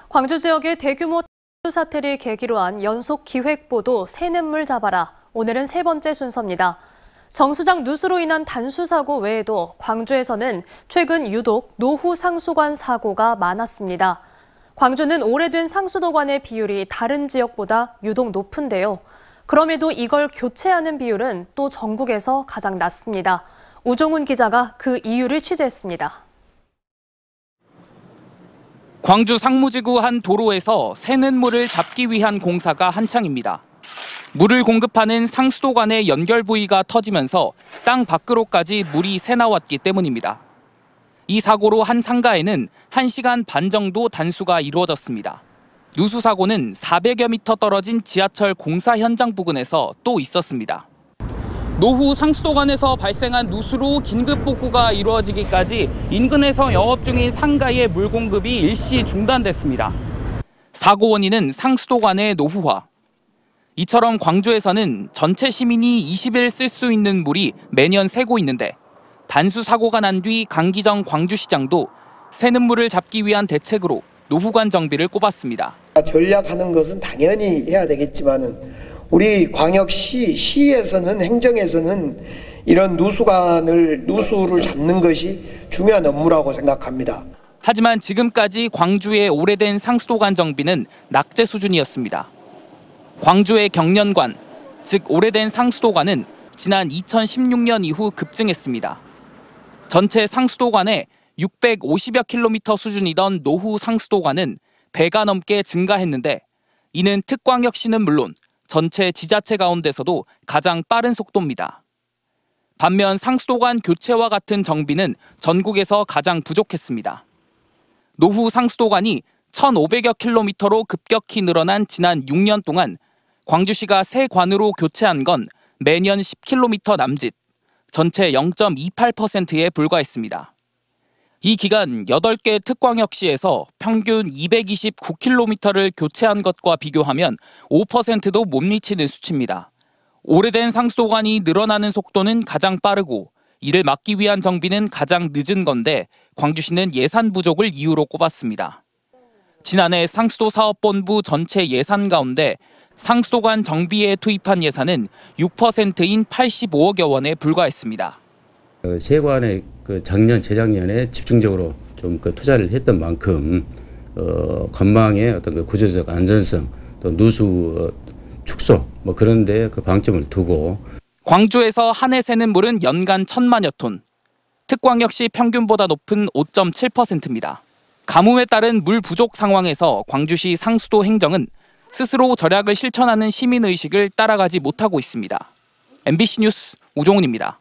광주 지역의 대규모 단수 사태를 계기로 한 연속 기획보도 새냇물 잡아라. 오늘은 세 번째 순서입니다. 정수장 누수로 인한 단수 사고 외에도 광주에서는 최근 유독 노후 상수관 사고가 많았습니다. 광주는 오래된 상수도관의 비율이 다른 지역보다 유독 높은데요. 그럼에도 이걸 교체하는 비율은 또 전국에서 가장 낮습니다. 우종훈 기자가 그 이유를 취재했습니다. 광주 상무지구 한 도로에서 새냇물을 잡기 위한 공사가 한창입니다. 물을 공급하는 상수도관의 연결 부위가 터지면서 땅 밖으로까지 물이 새나왔기 때문입니다. 이 사고로 한 상가에는 1시간 반 정도 단수가 이루어졌습니다. 누수 사고는 400여 미터 떨어진 지하철 공사 현장 부근에서 또 있었습니다. 노후 상수도관에서 발생한 누수로 긴급 복구가 이루어지기까지 인근에서 영업 중인 상가의 물 공급이 일시 중단됐습니다. 사고 원인은 상수도관의 노후화. 이처럼 광주에서는 전체 시민이 20일 쓸 수 있는 물이 매년 새고 있는데 단수 사고가 난 뒤 강기정 광주시장도 새냇물을 잡기 위한 대책으로 노후관 정비를 꼽았습니다. 전략하는 것은 당연히 해야 되겠지만은 우리 광역시, 시에서는 행정에서는 이런 누수를 잡는 것이 중요한 업무라고 생각합니다. 하지만 지금까지 광주의 오래된 상수도관 정비는 낙제 수준이었습니다. 광주의 경련관, 즉 오래된 상수도관은 지난 2016년 이후 급증했습니다. 전체 상수도관의 650여 킬로미터 수준이던 노후 상수도관은 배가 넘게 증가했는데 이는 특광역시는 물론 전체 지자체 가운데서도 가장 빠른 속도입니다. 반면 상수도관 교체와 같은 정비는 전국에서 가장 부족했습니다. 노후 상수도관이 1,500여 킬로미터로 급격히 늘어난 지난 6년 동안 광주시가 새 관으로 교체한 건 매년 10킬로미터 남짓, 전체 0.28%에 불과했습니다. 이 기간 8개 특광역시에서 평균 229킬로미터를 교체한 것과 비교하면 5%도 못 미치는 수치입니다. 오래된 상수도관이 늘어나는 속도는 가장 빠르고 이를 막기 위한 정비는 가장 늦은 건데 광주시는 예산 부족을 이유로 꼽았습니다. 지난해 상수도사업본부 전체 예산 가운데 상수도관 정비에 투입한 예산은 6%인 85억여 원에 불과했습니다. 세관의 작년, 재작년에 집중적으로 좀 투자를 했던 만큼 건망의 어떤 구조적 안전성, 또 누수 축소 그런데 방점을 두고 광주에서 한 해 새는 물은 연간 1,000만여 톤, 특광역시 평균보다 높은 5.7%입니다. 가뭄에 따른 물 부족 상황에서 광주시 상수도 행정은 스스로 절약을 실천하는 시민의식을 따라가지 못하고 있습니다. MBC 뉴스 우종훈입니다.